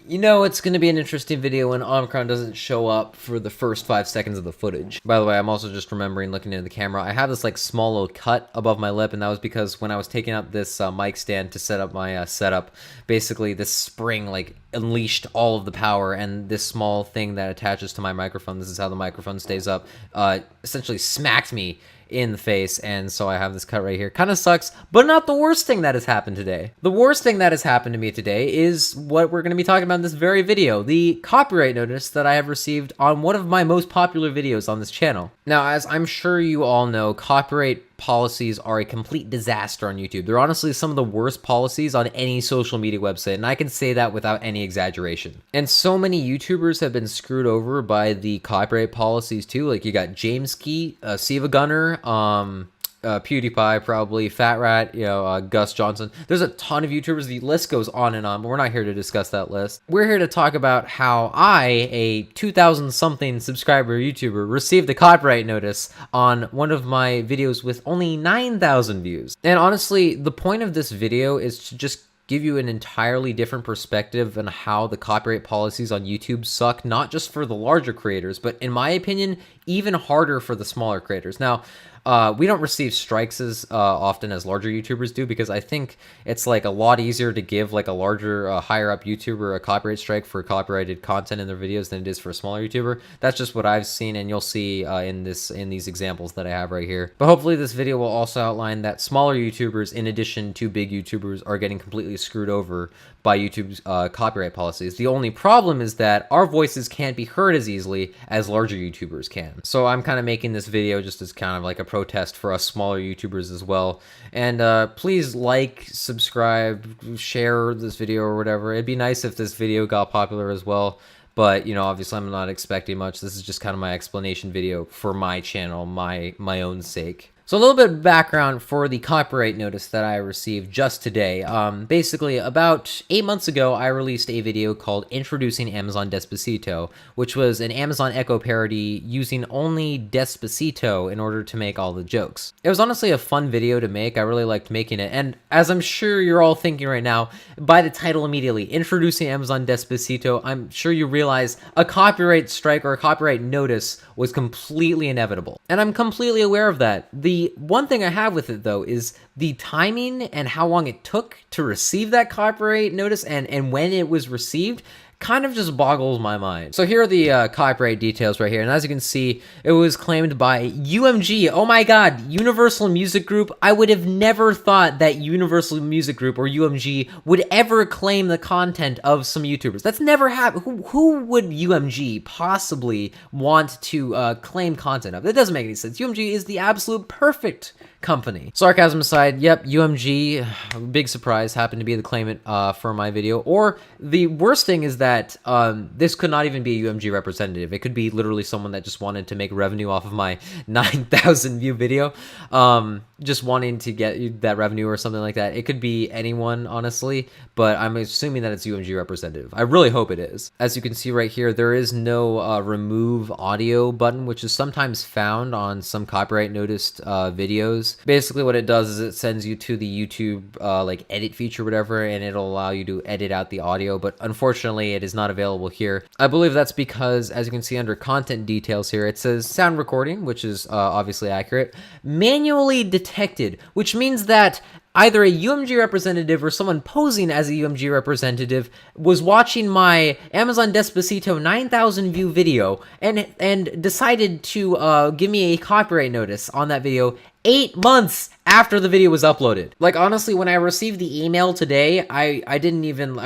You know, it's going to be an interesting video when Omicron doesn't show up for the first 5 seconds of the footage. By the way, I'm also just remembering looking into the camera. I have this like small little cut above my lip, and that was because when I was taking out this mic stand to set up my setup, basically this spring like unleashed all of the power, and this small thing that attaches to my microphone, this is how the microphone stays up, essentially smacked me in the face, and so I have this cut right here. Kind of sucks, but not the worst thing that has happened today. The worst thing that has happened to me today is what we're going to be talking about in this very video, the copyright notice that I have received on one of my most popular videos on this channel. Now, as I'm sure you all know, copyright policies are a complete disaster on YouTube. They're honestly some of the worst policies on any social media website, and I can say that without any exaggeration. And so many YouTubers have been screwed over by the copyright policies too. Like you got James Key, Siva Gunner, PewDiePie, probably Fat Rat, Gus Johnson. There's a ton of YouTubers. The list goes on and on, but we're not here to discuss that list. We're here to talk about how I, a 2,000 something subscriber YouTuber, received a copyright notice on one of my videos with only 9,000 views. And honestly, the point of this video is to just give you an entirely different perspective on how the copyright policies on YouTube suck, not just for the larger creators, but in my opinion, even harder for the smaller creators. Now, we don't receive strikes as often as larger YouTubers do, because I think it's like a lot easier to give like a larger, higher up YouTuber a copyright strike for copyrighted content in their videos than it is for a smaller YouTuber. That's just what I've seen, and you'll see in these examples that I have right here. But hopefully this video will also outline that smaller YouTubers, in addition to big YouTubers, are getting completely screwed over by YouTube's copyright policies. The only problem is that our voices can't be heard as easily as larger YouTubers can. So I'm kind of making this video just as kind of like a protest for us smaller YouTubers as well. And please like, subscribe, share this video or whatever. It'd be nice if this video got popular as well. But, obviously I'm not expecting much. This is just kind of my explanation video for my channel, my own sake. So a little bit of background for the copyright notice that I received just today. Basically, about 8 months ago, I released a video called Introducing Amazon Despacito, which was an Amazon Echo parody using only Despacito in order to make all the jokes. It was honestly a fun video to make. I really liked making it. And as I'm sure you're all thinking right now, by the title immediately, Introducing Amazon Despacito, I'm sure you realize a copyright strike or a copyright notice was completely inevitable. And I'm completely aware of that. The one thing I have with it, though, is the timing and how long it took to receive that copyright notice and when it was received kind of just boggles my mind. So here are the copyright details right here. And as you can see, it was claimed by UMG. Oh my God, Universal Music Group. I would have never thought that Universal Music Group or UMG would ever claim the content of some YouTubers. That's never happened. Who would UMG possibly want to claim content of? That doesn't make any sense. UMG is the absolute perfect company. Sarcasm aside, yep, UMG, big surprise, happened to be the claimant for my video. Or the worst thing is that this could not even be a UMG representative. It could be literally someone that just wanted to make revenue off of my 9,000 view video, just wanting to get that revenue or something like that. It could be anyone, honestly, but I'm assuming that it's UMG representative. I really hope it is. As you can see right here, there is no remove audio button, which is sometimes found on some copyright noticed videos. Basically what it does is it sends you to the YouTube like edit feature or whatever, and it'll allow you to edit out the audio, but unfortunately it is not available here. I believe that's because, as you can see under content details here, it says sound recording, which is obviously accurate, manually detected, which means that either a UMG representative or someone posing as a UMG representative was watching my Amazon Despacito 9,000 view video and decided to give me a copyright notice on that video 8 months after the video was uploaded. Like, honestly, when I received the email today, I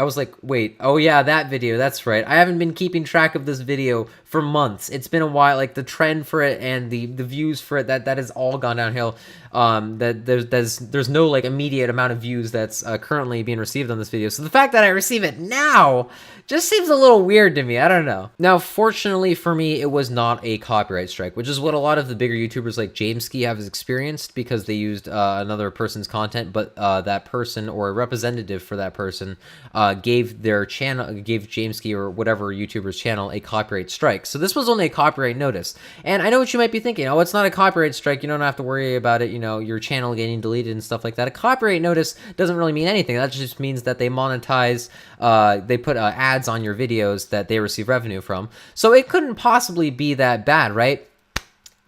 was like, wait, oh yeah, that video, that's right. I haven't been keeping track of this video for months. It's been a while. Like, the trend for it and the views for it, that has all gone downhill. That there's no like immediate amount of views that's currently being received on this video. So the fact that I receive it now just seems a little weird to me. I don't know. Now, fortunately for me, it was not a copyright strike, which is what a lot of the bigger YouTubers like James Key have experienced. experienced because they used another person's content, but that person or a representative for that person gave their channel, gave Jamesky or whatever YouTuber's channel a copyright strike. So this was only a copyright notice. And I know what you might be thinking. Oh, it's not a copyright strike. You don't have to worry about it, you know, your channel getting deleted and stuff like that. A copyright notice doesn't really mean anything. That just means that they monetize, they put ads on your videos that they receive revenue from. So it couldn't possibly be that bad, right?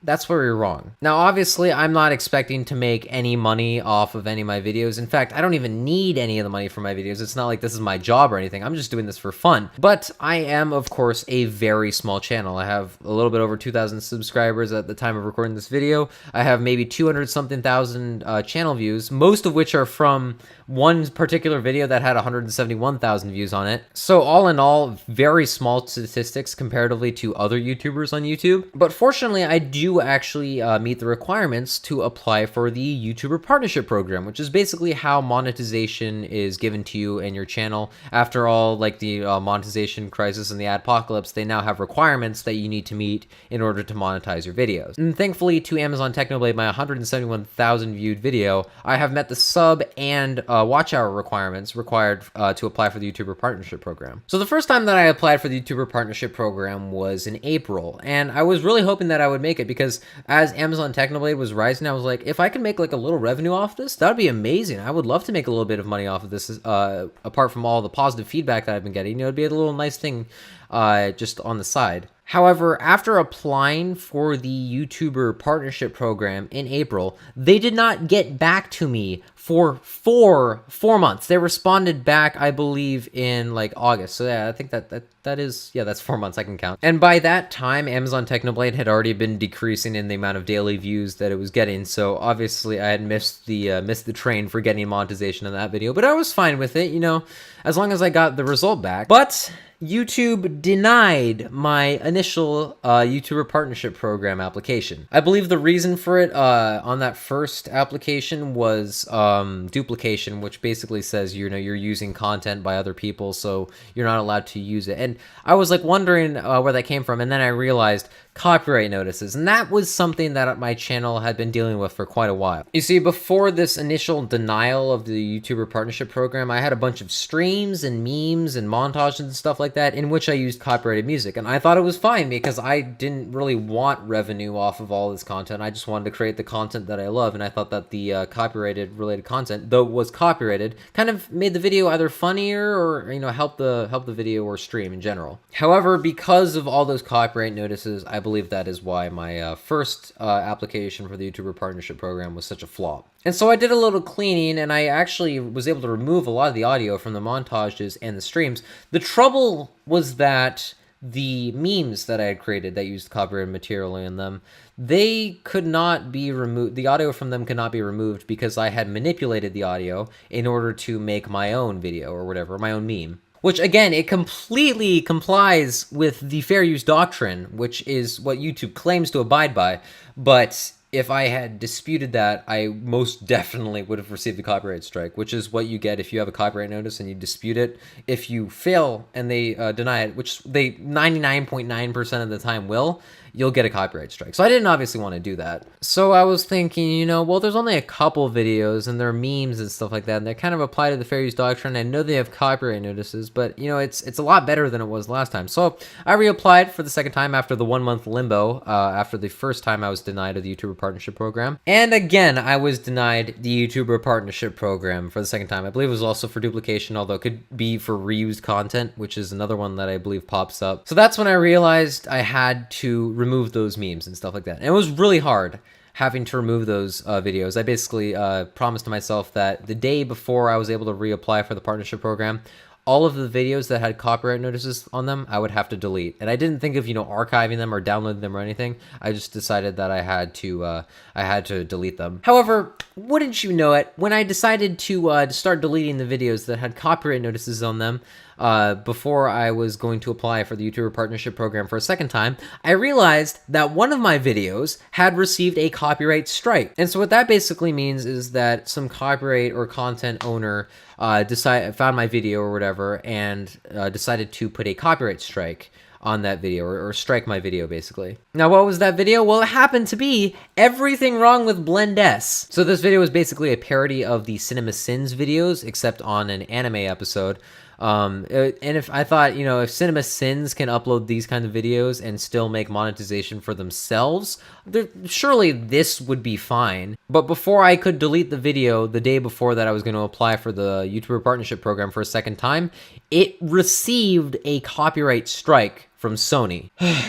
That's where you're wrong. Now, obviously, I'm not expecting to make any money off of any of my videos. In fact, I don't even need any of the money for my videos. It's not like this is my job or anything. I'm just doing this for fun. But I am, of course, a very small channel. I have a little bit over 2,000 subscribers at the time of recording this video. I have maybe 200-something thousand channel views, most of which are from one particular video that had 171,000 views on it. So all in all, very small statistics comparatively to other YouTubers on YouTube. But fortunately, I do actually meet the requirements to apply for the YouTuber Partnership Program, which is basically how monetization is given to you and your channel. After all, like the monetization crisis and the adpocalypse, they now have requirements that you need to meet in order to monetize your videos. And thankfully to Amazon Technoblade, my 171,000 viewed video, I have met the sub and watch hour requirements required to apply for the YouTuber Partnership Program. So the first time that I applied for the YouTuber Partnership Program was in April, and I was really hoping that I would make it because as Amazon Technoblade was rising, I was like, if I could make like a little revenue off this, that'd be amazing. I would love to make a little bit of money off of this, apart from all the positive feedback that I've been getting. You know, it'd be a little nice thing just on the side. However, after applying for the YouTuber Partnership Program in April, they did not get back to me for four months. They responded back, I believe, in like August. So yeah, I think that is, yeah, that's 4 months. I can count. And by that time, Amazon Technoblade had already been decreasing in the amount of daily views that it was getting. So obviously, I had missed the train for getting monetization in that video. But I was fine with it, you know, as long as I got the result back. But YouTube denied my initial YouTuber Partnership Program application. I believe the reason for it on that first application was duplication, which basically says, you know, you're using content by other people, so you're not allowed to use it. And I was like wondering where that came from, and then I realized copyright notices, and that was something that my channel had been dealing with for quite a while. You see, before this initial denial of the YouTuber Partnership Program, I had a bunch of streams and memes and montages and stuff like that in which I used copyrighted music, and I thought it was fine because I didn't really want revenue off of all this content. I just wanted to create the content that I love, and I thought that the copyrighted related content, though it was copyrighted, kind of made the video either funnier or, you know, help the video or stream in general. However, because of all those copyright notices, I believe that is why my first application for the YouTuber Partnership Program was such a flop. And so I did a little cleaning, and I actually was able to remove a lot of the audio from the montages and the streams. The trouble was that the memes that I had created that used copyrighted material in them, they could not be removed. The audio from them could not be removed because I had manipulated the audio in order to make my own video or whatever, my own meme. Which, again, it completely complies with the fair use doctrine, which is what YouTube claims to abide by. But if I had disputed that, I most definitely would have received a copyright strike, which is what you get if you have a copyright notice and you dispute it. If you fail and they deny it, which they 99.9% of the time will, you'll get a copyright strike. So I didn't obviously want to do that. So I was thinking, you know, well, there's only a couple videos and they're memes and stuff like that, and they kind of apply to the fair use doctrine. I know they have copyright notices, but, you know, it's a lot better than it was last time. So I reapplied for the second time after the 1 month limbo, after the first time I was denied of the YouTuber Partnership Program. And again, I was denied the YouTuber Partnership Program for the second time. I believe it was also for duplication, although it could be for reused content, which is another one that I believe pops up. So that's when I realized I had to remove those memes and stuff like that. And it was really hard having to remove those videos. I basically promised to myself that the day before I was able to reapply for the partnership program, all of the videos that had copyright notices on them, I would have to delete. And I didn't think of, you know, archiving them or downloading them or anything. I just decided that I had to delete them. However, wouldn't you know it, when I decided to start deleting the videos that had copyright notices on them, before I was going to apply for the YouTuber Partnership Program for a second time, I realized that one of my videos had received a copyright strike. And so what that basically means is that some copyright or content owner found my video or whatever and decided to put a copyright strike on that video, or strike my video, basically. Now, what was that video? Well, it happened to be everything wrong with Blend S. So this video was basically a parody of the Cinema Sins videos, except on an anime episode. And if I thought, you know, if Cinema Sins can upload these kind of videos and still make monetization for themselves, surely this would be fine. But before I could delete the video, the day before that I was going to apply for the YouTuber Partnership Program for a second time, it received a copyright strike from Sony.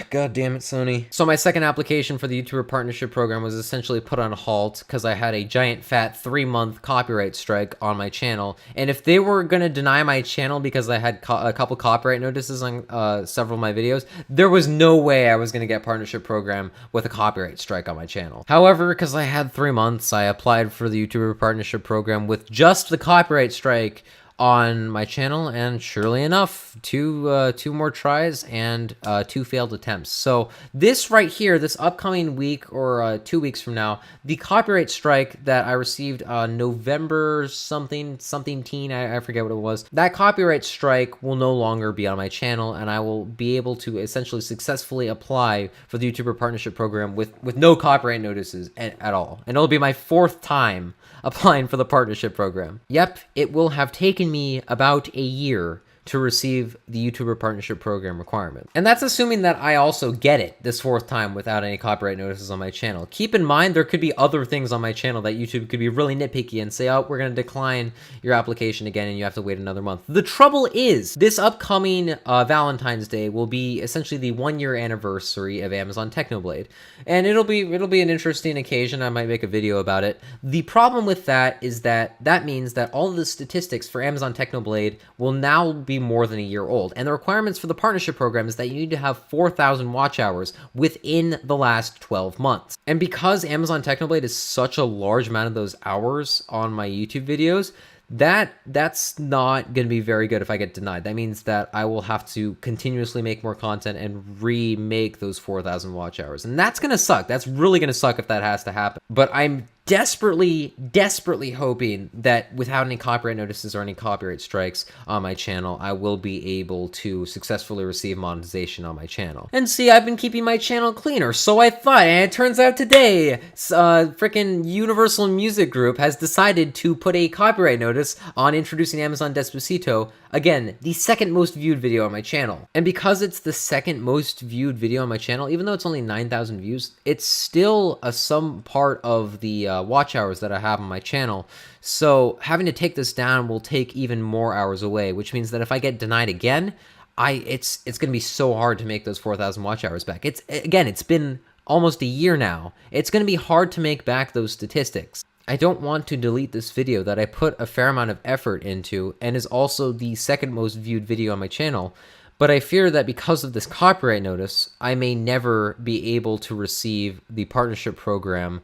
God damn it, Sony. So my second application for the YouTuber Partnership Program was essentially put on hold because I had a giant fat 3-month copyright strike on my channel. And if they were going to deny my channel because I had a couple copyright notices on several of my videos, there was no way I was going to get Partnership Program with a copyright strike on my channel. However, because I had 3 months, I applied for the YouTuber Partnership Program with just the copyright strike on my channel, and surely enough, two more tries and 2 failed attempts. So this right here, this upcoming week or 2 weeks from now, the copyright strike that I received on November something teen, I forget what it was, that copyright strike will no longer be on my channel, and I will be able to essentially successfully apply for the YouTuber Partnership Program with no copyright notices at all. And it'll be my 4th time applying for the partnership program. Yep, it will have taken me about a year to receive the YouTuber Partnership Program requirement. And that's assuming that I also get it this 4th time without any copyright notices on my channel. Keep in mind, there could be other things on my channel that YouTube could be really nitpicky and say, oh, we're gonna decline your application again and you have to wait another month. The trouble is, this upcoming Valentine's Day will be essentially the 1-year anniversary of Amazon Technoblade. And it'll be an interesting occasion. I might make a video about it. The problem with that is that means that all of the statistics for Amazon Technoblade will now be more than a year old. And the requirements for the partnership program is that you need to have 4,000 watch hours within the last 12 months. And because Amazon Technoblade is such a large amount of those hours on my YouTube videos, that's not going to be very good if I get denied. That means that I will have to continuously make more content and remake those 4,000 watch hours. And that's going to suck. That's really going to suck if that has to happen. But I'm desperately hoping that without any copyright notices or any copyright strikes on my channel, I will be able to successfully receive monetization on my channel. And see, I've been keeping my channel cleaner, so I thought, and it turns out today, frickin' Universal Music Group has decided to put a copyright notice on introducing Amazon Despacito, again, the 2nd most viewed video on my channel. And because it's the 2nd most viewed video on my channel, even though it's only 9,000 views, it's still some part of the watch hours that I have on my channel. So having to take this down will take even more hours away, which means that if I get denied again, it's going to be so hard to make those 4,000 watch hours back. It's been almost a year now. It's going to be hard to make back those statistics. I don't want to delete this video that I put a fair amount of effort into and is also the 2nd most viewed video on my channel, but I fear that because of this copyright notice, I may never be able to receive the partnership program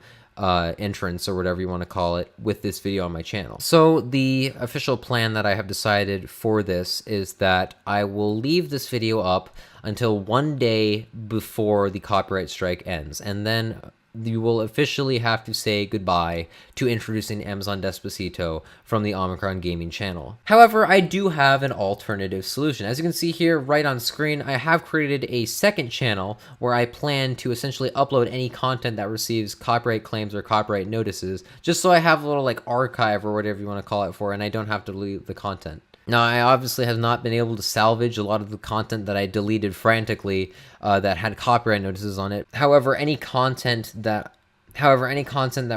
entrance, or whatever you want to call it, with this video on my channel. So the official plan that I have decided for this is that I will leave this video up until 1 day before the copyright strike ends, and then you will officially have to say goodbye to introducing Amazon Despacito from the Omicron Gaming channel. However, I do have an alternative solution. As you can see here right on screen, I have created a 2nd channel where I plan to essentially upload any content that receives copyright claims or copyright notices, just so I have a little like archive or whatever you want to call it for, and I don't have to delete the content. Now, I obviously have not been able to salvage a lot of the content that I deleted frantically that had copyright notices on it. However, any content that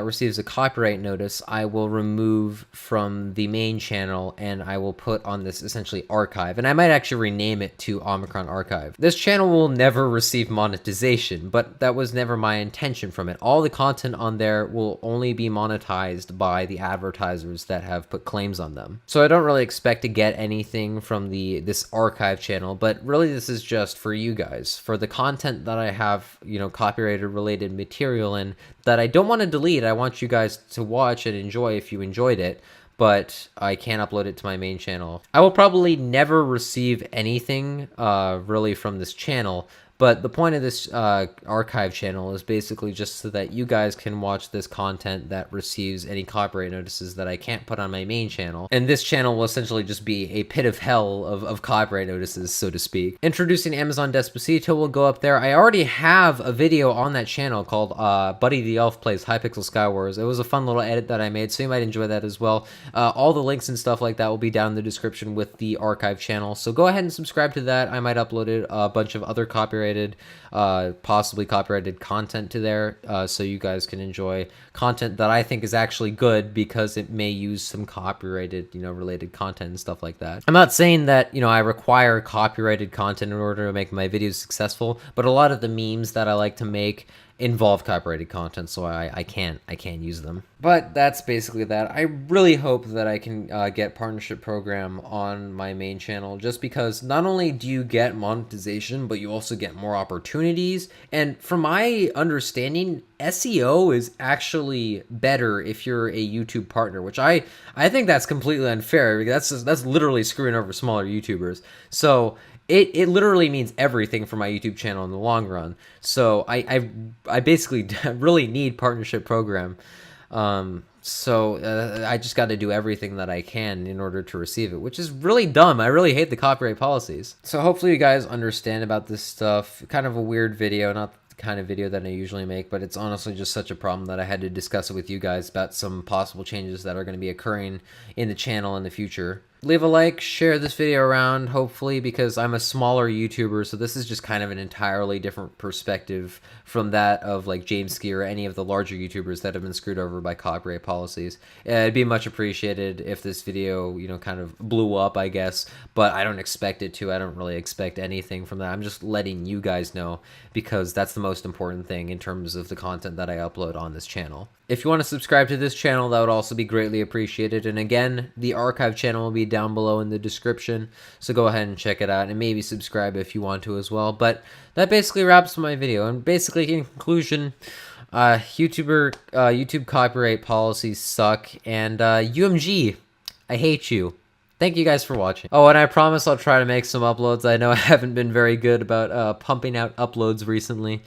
receives a copyright notice, I will remove from the main channel and I will put on this essentially archive. And I might actually rename it to Omicron Archive. This channel will never receive monetization, but that was never my intention from it. All the content on there will only be monetized by the advertisers that have put claims on them. So I don't really expect to get anything from this archive channel, but really this is just for you guys. For the content that I have, copyrighted related material in, that I don't want to delete. I want you guys to watch and enjoy if you enjoyed it, but I can't upload it to my main channel. I will probably never receive anything really from this channel, But the point of this archive channel is basically just so that you guys can watch this content that receives any copyright notices that I can't put on my main channel. And this channel will essentially just be a pit of hell of copyright notices, so to speak. Introducing Amazon Despacito will go up there. I already have a video on that channel called Buddy the Elf Plays Hypixel Skywars. It was a fun little edit that I made, so you might enjoy that as well. All the links and stuff like that will be down in the description with the archive channel, so go ahead and subscribe to that. I might upload a bunch of other copyrighted, possibly copyrighted content to there, so you guys can enjoy content that I think is actually good because it may use some copyrighted, related content and stuff like that. I'm not saying that, I require copyrighted content in order to make my videos successful, but a lot of the memes that I like to make involve copyrighted content, so I can't use them. But that's basically that. I really hope that I can get partnership program on my main channel, just because not only do you get monetization, but you also get more opportunities. And from my understanding, SEO is actually better if you're a YouTube partner, which I think that's completely unfair. That's literally screwing over smaller YouTubers. So it literally means everything for my YouTube channel in the long run. So I basically really need partnership program. So I just got to do everything that I can in order to receive it, which is really dumb. I really hate the copyright policies. So hopefully you guys understand about this stuff. Kind of a weird video, not the kind of video that I usually make, but it's honestly just such a problem that I had to discuss it with you guys about some possible changes that are going to be occurring in the channel in the future. Leave a like, share this video around, hopefully, because I'm a smaller YouTuber, so this is just kind of an entirely different perspective from that of like James Ski or any of the larger YouTubers that have been screwed over by copyright policies. It'd be much appreciated if this video, kind of blew up, I guess, but I don't expect it to. I don't really expect anything from that. I'm just letting you guys know because that's the most important thing in terms of the content that I upload on this channel. If you want to subscribe to this channel, that would also be greatly appreciated. And again, the archive channel will be down below in the description, so go ahead and check it out, and maybe subscribe if you want to as well. But that basically wraps up my video. And basically, in conclusion, YouTube copyright policies suck, and UMG, I hate you. Thank you guys for watching. Oh, and I promise I'll try to make some uploads. I know I haven't been very good about pumping out uploads recently,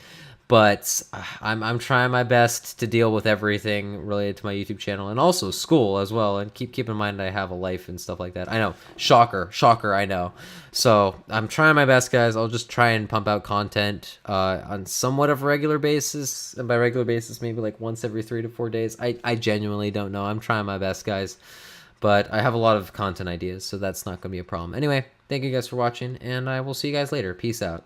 but I'm trying my best to deal with everything related to my YouTube channel, and also school as well. And keep in mind I have a life and stuff like that. I know, shocker, I know. So I'm trying my best, guys. I'll just try and pump out content on somewhat of a regular basis, and by regular basis, maybe like once every 3 to 4 days. I genuinely don't know. I'm trying my best, guys. But I have a lot of content ideas, so that's not going to be a problem. Anyway, thank you guys for watching, and I will see you guys later. Peace out.